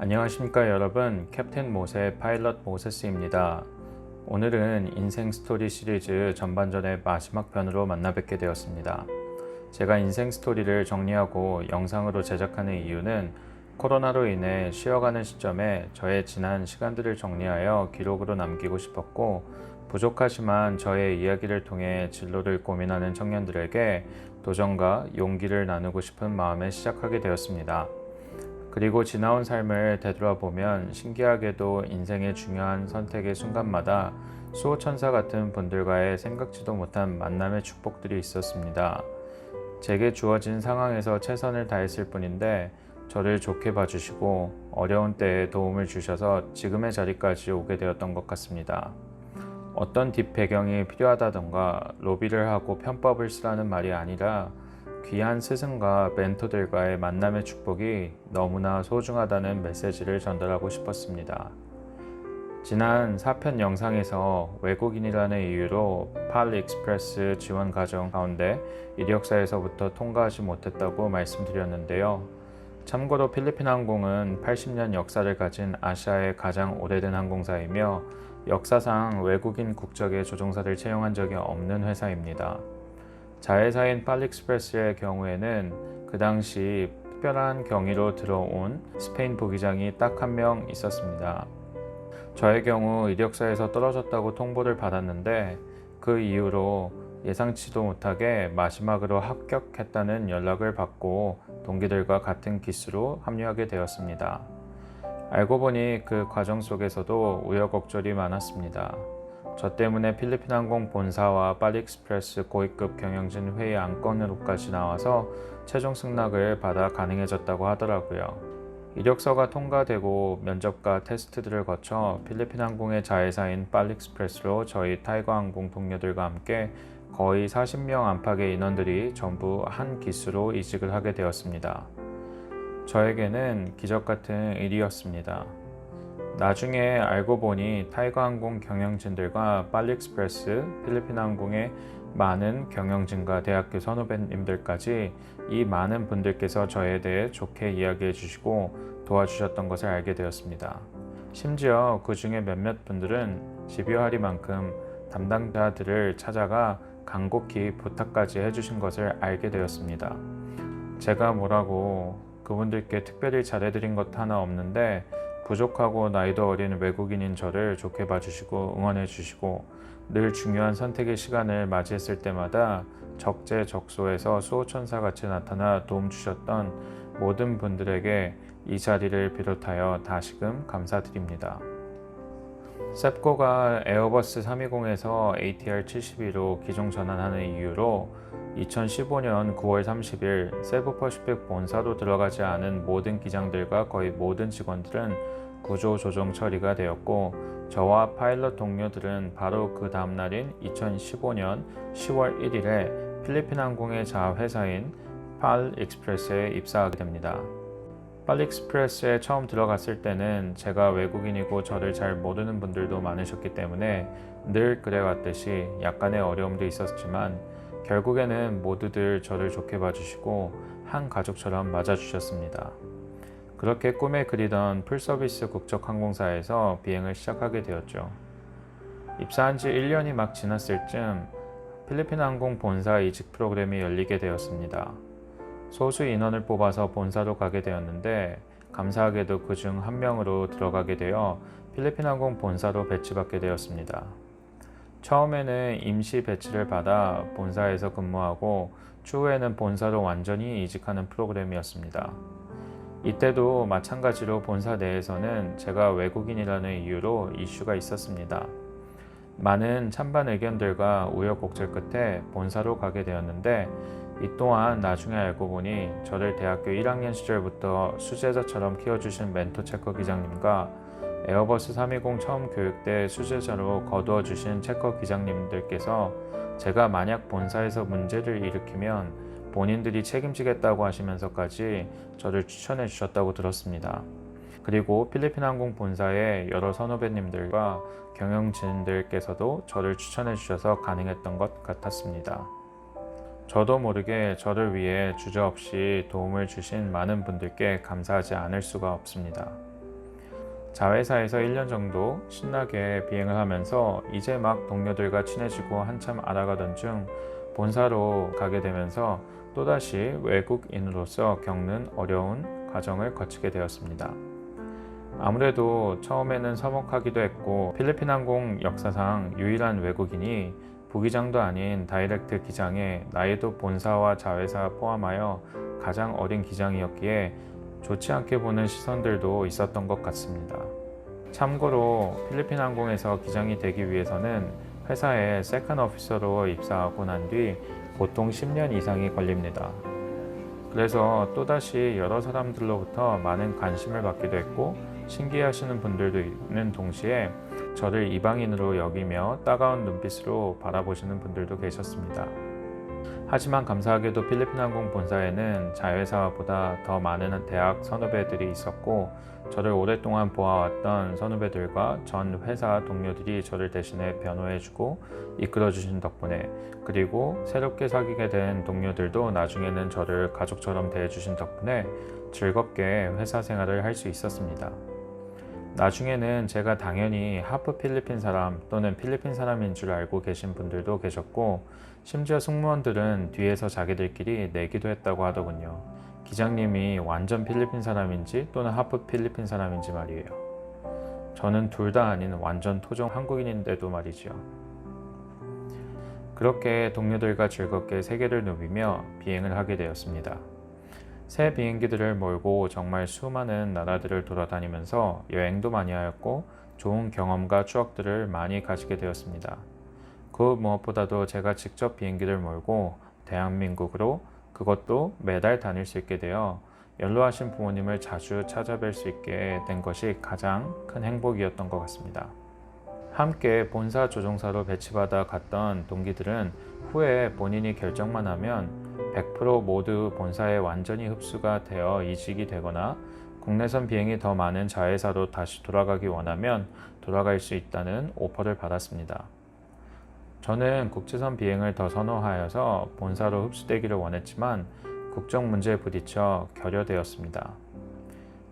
안녕하십니까 여러분, 캡틴 모세 파일럿 모세스입니다. 오늘은 인생 스토리 시리즈 전반전의 마지막 편으로 만나 뵙게 되었습니다. 제가 인생 스토리를 정리하고 영상으로 제작하는 이유는 코로나로 인해 쉬어가는 시점에 저의 지난 시간들을 정리하여 기록으로 남기고 싶었고, 부족하지만 저의 이야기를 통해 진로를 고민하는 청년들에게 도전과 용기를 나누고 싶은 마음에 시작하게 되었습니다. 그리고 지나온 삶을 되돌아보면 신기하게도 인생의 중요한 선택의 순간마다 수호천사 같은 분들과의 생각지도 못한 만남의 축복들이 있었습니다. 제게 주어진 상황에서 최선을 다했을 뿐인데 저를 좋게 봐주시고 어려운 때에 도움을 주셔서 지금의 자리까지 오게 되었던 것 같습니다. 어떤 뒷 배경이 필요하다던가 로비를 하고 편법을 쓰라는 말이 아니라 귀한 스승과 멘토들과의 만남의 축복이 너무나 소중하다는 메시지를 전달하고 싶었습니다. 지난 4편 영상에서 외국인이라는 이유로 팔 익스프레스 지원 과정 가운데 이력서에서부터 통과하지 못했다고 말씀드렸는데요. 참고로 필리핀 항공은 80년 역사를 가진 아시아의 가장 오래된 항공사이며 역사상 외국인 국적의 조종사를 채용한 적이 없는 회사입니다. 자회사인 팔익스프레스의 경우에는 그 당시 특별한 경위로 들어온 스페인 부기장이 딱 한 명 있었습니다. 저의 경우 이력서에서 떨어졌다고 통보를 받았는데 그 이후로 예상치도 못하게 마지막으로 합격했다는 연락을 받고 동기들과 같은 기수로 합류하게 되었습니다. 알고 보니 그 과정 속에서도 우여곡절이 많았습니다. 저 때문에 필리핀 항공 본사와 팔익스프레스 고위급 경영진 회의 안건으로까지 나와서 최종 승낙을 받아 가능해졌다고 하더라고요. 이력서가 통과되고 면접과 테스트들을 거쳐 필리핀 항공의 자회사인 팔익스프레스로 저희 타이거 항공 동료들과 함께 거의 40명 안팎의 인원들이 전부 한 기수로 이직을 하게 되었습니다. 저에게는 기적 같은 일이었습니다. 나중에 알고 보니 타이거 항공 경영진들과 팔익스프레스, 필리핀 항공의 많은 경영진과 대학교 선후배님들까지 이 많은 분들께서 저에 대해 좋게 이야기해 주시고 도와주셨던 것을 알게 되었습니다. 심지어 그 중에 몇몇 분들은 집요하리만큼 담당자들을 찾아가 간곡히 부탁까지 해주신 것을 알게 되었습니다. 제가 뭐라고 그분들께 특별히 잘해드린 것 하나 없는데 부족하고 나이도 어린 외국인인 저를 좋게 봐주시고 응원해주시고 늘 중요한 선택의 시간을 맞이했을 때마다 적재적소에서 수호천사같이 나타나 도움 주셨던 모든 분들에게 이 자리를 비롯하여 다시금 감사드립니다. 셉코가 에어버스 320에서 ATR 72로 기종 전환하는 이유로 2015년 9월 30일 세부퍼시픽 본사로 들어가지 않은 모든 기장들과 거의 모든 직원들은 구조 조정 처리가 되었고, 저와 파일럿 동료들은 바로 그 다음 날인 2015년 10월 1일에 필리핀 항공의 자회사인 팔 익스프레스에 입사하게 됩니다. 팔 익스프레스에 처음 들어갔을 때는 제가 외국인이고 저를 잘 모르는 분들도 많으셨기 때문에 늘 그래왔듯이 약간의 어려움도 있었지만 결국에는 모두들 저를 좋게 봐주시고 한 가족처럼 맞아주셨습니다. 그렇게 꿈에 그리던 풀서비스 국적 항공사에서 비행을 시작하게 되었죠. 입사한 지 1년이 막 지났을 즈음 필리핀 항공 본사 이직 프로그램이 열리게 되었습니다. 소수 인원을 뽑아서 본사로 가게 되었는데 감사하게도 그중 한 명으로 들어가게 되어 필리핀 항공 본사로 배치받게 되었습니다. 처음에는 임시 배치를 받아 본사에서 근무하고 추후에는 본사로 완전히 이직하는 프로그램이었습니다. 이때도 마찬가지로 본사 내에서는 제가 외국인이라는 이유로 이슈가 있었습니다. 많은 찬반 의견들과 우여곡절 끝에 본사로 가게 되었는데 이 또한 나중에 알고 보니 저를 대학교 1학년 시절부터 수제자처럼 키워주신 멘토 체커 기장님과 에어버스 320 처음 교육 때 수제자로 거두어 주신 체커 기장님들께서 제가 만약 본사에서 문제를 일으키면 본인들이 책임지겠다고 하시면서까지 저를 추천해 주셨다고 들었습니다. 그리고 필리핀 항공 본사의 여러 선후배님들과 경영진들께서도 저를 추천해 주셔서 가능했던 것 같았습니다. 저도 모르게 저를 위해 주저없이 도움을 주신 많은 분들께 감사하지 않을 수가 없습니다. 자회사에서 1년 정도 신나게 비행을 하면서 이제 막 동료들과 친해지고 한참 알아가던 중 본사로 가게 되면서 또다시 외국인으로서 겪는 어려운 과정을 거치게 되었습니다. 아무래도 처음에는 서먹하기도 했고 필리핀 항공 역사상 유일한 외국인이 부기장도 아닌 다이렉트 기장에 나이도 본사와 자회사 포함하여 가장 어린 기장이었기에 좋지 않게 보는 시선들도 있었던 것 같습니다. 참고로 필리핀 항공에서 기장이 되기 위해서는 회사에 세컨 오피서로 입사하고 난 뒤 보통 10년 이상이 걸립니다. 그래서 또다시 여러 사람들로부터 많은 관심을 받기도 했고 신기해하시는 분들도 있는 동시에 저를 이방인으로 여기며 따가운 눈빛으로 바라보시는 분들도 계셨습니다. 하지만 감사하게도 필리핀 항공 본사에는 자회사보다 더 많은 대학 선후배들이 있었고 저를 오랫동안 보아왔던 선후배들과 전 회사 동료들이 저를 대신해 변호해주고 이끌어주신 덕분에, 그리고 새롭게 사귀게 된 동료들도 나중에는 저를 가족처럼 대해주신 덕분에 즐겁게 회사 생활을 할 수 있었습니다. 나중에는 제가 당연히 하프 필리핀 사람 또는 필리핀 사람인 줄 알고 계신 분들도 계셨고, 심지어 승무원들은 뒤에서 자기들끼리 내기도 했다고 하더군요. 기장님이 완전 필리핀 사람인지 또는 하프 필리핀 사람인지 말이에요. 저는 둘 다 아닌 완전 토종 한국인인데도 말이죠. 그렇게 동료들과 즐겁게 세계를 누비며 비행을 하게 되었습니다. 새 비행기들을 몰고 정말 수많은 나라들을 돌아다니면서 여행도 많이 하였고 좋은 경험과 추억들을 많이 가지게 되었습니다. 그 무엇보다도 제가 직접 비행기를 몰고 대한민국으로, 그것도 매달 다닐 수 있게 되어 연로하신 부모님을 자주 찾아뵐 수 있게 된 것이 가장 큰 행복이었던 것 같습니다. 함께 본사 조종사로 배치받아 갔던 동기들은 후에 본인이 결정만 하면 100% 모두 본사에 완전히 흡수가 되어 이직이 되거나 국내선 비행이 더 많은 자회사로 다시 돌아가기 원하면 돌아갈 수 있다는 오퍼를 받았습니다. 저는 국제선 비행을 더 선호하여서 본사로 흡수되기를 원했지만 국정 문제에 부딪혀 결여되었습니다.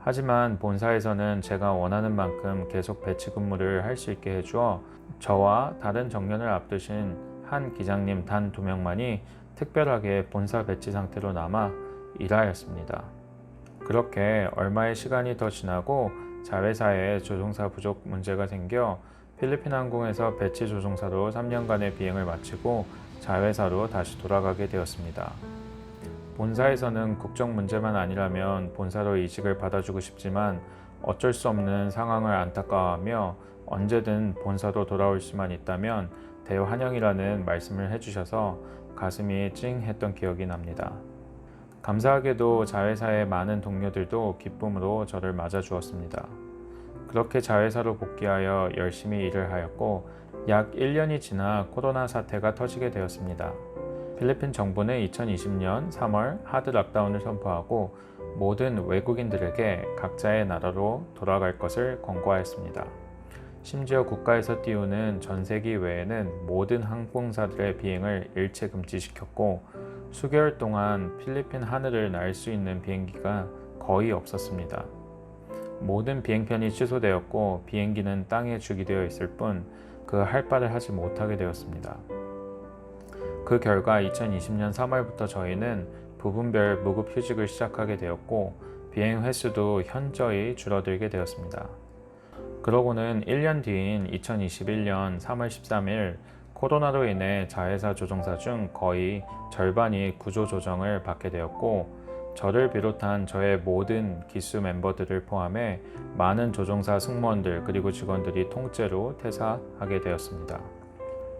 하지만 본사에서는 제가 원하는 만큼 계속 배치 근무를 할 수 있게 해주어 저와 다른 정년을 앞두신 한 기장님 단 2명만이 특별하게 본사 배치 상태로 남아 일하였습니다. 그렇게 얼마의 시간이 더 지나고 자회사에 조종사 부족 문제가 생겨 필리핀 항공에서 배치 조종사로 3년간의 비행을 마치고 자회사로 다시 돌아가게 되었습니다. 본사에서는 국정 문제만 아니라면 본사로 이직을 받아주고 싶지만 어쩔 수 없는 상황을 안타까워하며 언제든 본사로 돌아올 수만 있다면 대환영이라는 말씀을 해주셔서 가슴이 찡했던 기억이 납니다. 감사하게도 자회사의 많은 동료들도 기쁨으로 저를 맞아주었습니다. 그렇게 자회사로 복귀하여 열심히 일을 하였고 약 1년이 지나 코로나 사태가 터지게 되었습니다. 필리핀 정부는 2020년 3월 하드 락다운을 선포하고 모든 외국인들에게 각자의 나라로 돌아갈 것을 권고하였습니다. 심지어 국가에서 띄우는 전세기 외에는 모든 항공사들의 비행을 일체 금지시켰고 수개월 동안 필리핀 하늘을 날 수 있는 비행기가 거의 없었습니다. 모든 비행편이 취소되었고 비행기는 땅에 주기되어 있을 뿐 그 할 바를 하지 못하게 되었습니다. 그 결과 2020년 3월부터 저희는 부분별 무급 휴직을 시작하게 되었고 비행 횟수도 현저히 줄어들게 되었습니다. 그러고는 1년 뒤인 2021년 3월 13일 코로나로 인해 자회사 조종사 중 거의 절반이 구조조정을 받게 되었고 저를 비롯한 저의 모든 기수 멤버들을 포함해 많은 조종사 승무원들 그리고 직원들이 통째로 퇴사하게 되었습니다.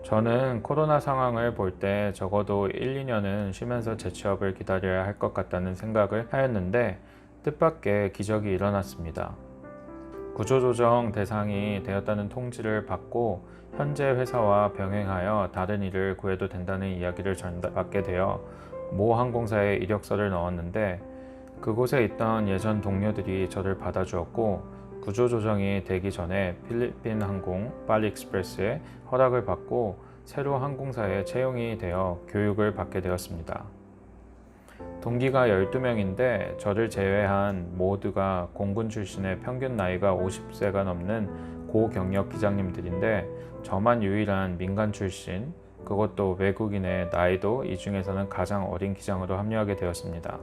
저는 코로나 상황을 볼 때 적어도 1, 2년은 쉬면서 재취업을 기다려야 할 것 같다는 생각을 하였는데 뜻밖의 기적이 일어났습니다. 구조조정 대상이 되었다는 통지를 받고 현재 회사와 병행하여 다른 일을 구해도 된다는 이야기를 전받게 되어 모 항공사에 이력서를 넣었는데 그곳에 있던 예전 동료들이 저를 받아주었고 구조조정이 되기 전에 필리핀 항공 팔리익스프레스의 허락을 받고 새로 항공사에 채용이 되어 교육을 받게 되었습니다. 동기가 12명인데 저를 제외한 모두가 공군 출신의 평균 나이가 50세가 넘는 고경력 기장님들인데 저만 유일한 민간 출신, 그것도 외국인의 나이도 이 중에서는 가장 어린 기장으로 합류하게 되었습니다.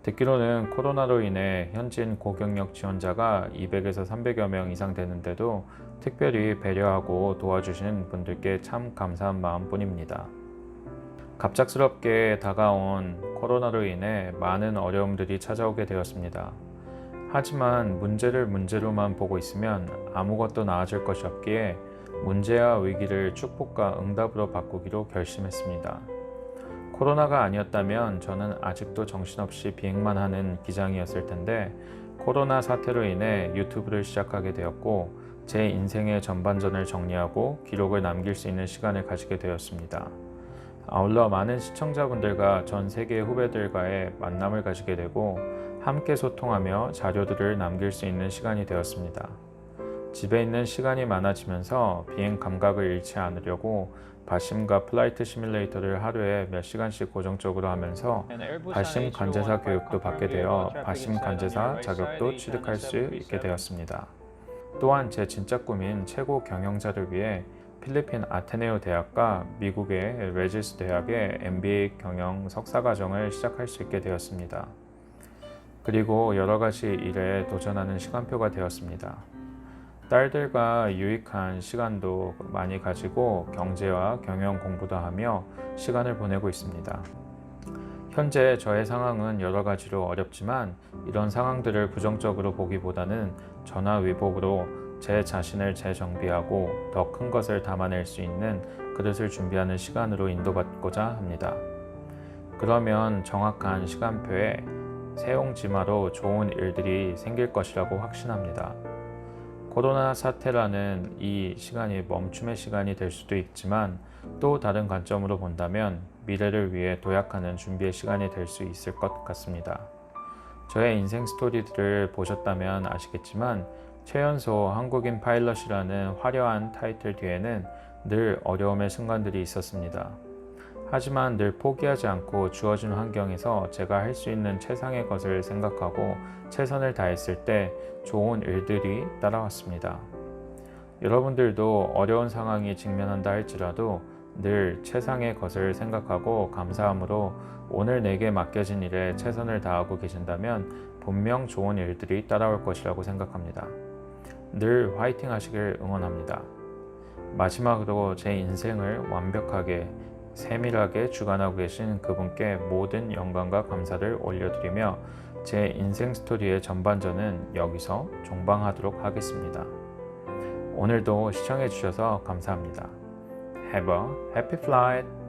듣기로는 코로나로 인해 현진 고경력 지원자가 200에서 300여 명 이상 되는데도 특별히 배려하고 도와주신 분들께 참 감사한 마음뿐입니다. 갑작스럽게 다가온 코로나로 인해 많은 어려움들이 찾아오게 되었습니다. 하지만 문제를 문제로만 보고 있으면 아무것도 나아질 것이 없기에 문제와 위기를 축복과 응답으로 바꾸기로 결심했습니다. 코로나가 아니었다면 저는 아직도 정신없이 비행만 하는 기장이었을 텐데 코로나 사태로 인해 유튜브를 시작하게 되었고 제 인생의 전반전을 정리하고 기록을 남길 수 있는 시간을 가지게 되었습니다. 아울러 많은 시청자분들과 전 세계 후배들과의 만남을 가지게 되고 함께 소통하며 자료들을 남길 수 있는 시간이 되었습니다. 집에 있는 시간이 많아지면서 비행 감각을 잃지 않으려고 바심과 플라이트 시뮬레이터를 하루에 몇 시간씩 고정적으로 하면서 바심 관제사 교육도 받게 되어 바심 관제사 자격도 취득할 수 있게 되었습니다. 또한 제 진짜 꿈인 최고 경영자를 위해 필리핀 아테네오 대학과 미국의 레지스 대학의 MBA 경영 석사과정을 시작할 수 있게 되었습니다. 그리고 여러 가지 일에 도전하는 시간표가 되었습니다. 딸들과 유익한 시간도 많이 가지고 경제와 경영 공부도 하며 시간을 보내고 있습니다. 현재 저의 상황은 여러 가지로 어렵지만 이런 상황들을 부정적으로 보기보다는 전화위복으로 제 자신을 재정비하고 더 큰 것을 담아낼 수 있는 그릇을 준비하는 시간으로 인도받고자 합니다. 그러면 정확한 시간표에 세옹지마로 좋은 일들이 생길 것이라고 확신합니다. 코로나 사태라는 이 시간이 멈춤의 시간이 될 수도 있지만 또 다른 관점으로 본다면 미래를 위해 도약하는 준비의 시간이 될 수 있을 것 같습니다. 저의 인생 스토리들을 보셨다면 아시겠지만 최연소 한국인 파일럿이라는 화려한 타이틀 뒤에는 늘 어려움의 순간들이 있었습니다. 하지만 늘 포기하지 않고 주어진 환경에서 제가 할 수 있는 최상의 것을 생각하고 최선을 다했을 때 좋은 일들이 따라왔습니다. 여러분들도 어려운 상황이 직면한다 할지라도 늘 최상의 것을 생각하고 감사함으로 오늘 내게 맡겨진 일에 최선을 다하고 계신다면 분명 좋은 일들이 따라올 것이라고 생각합니다. 늘 화이팅 하시길 응원합니다. 마지막으로 제 인생을 완벽하게 세밀하게 주관하고 계신 그분께 모든 영광과 감사를 올려드리며 제 인생 스토리의 전반전은 여기서 종방하도록 하겠습니다. 오늘도 시청해 주셔서 감사합니다. Have a happy flight!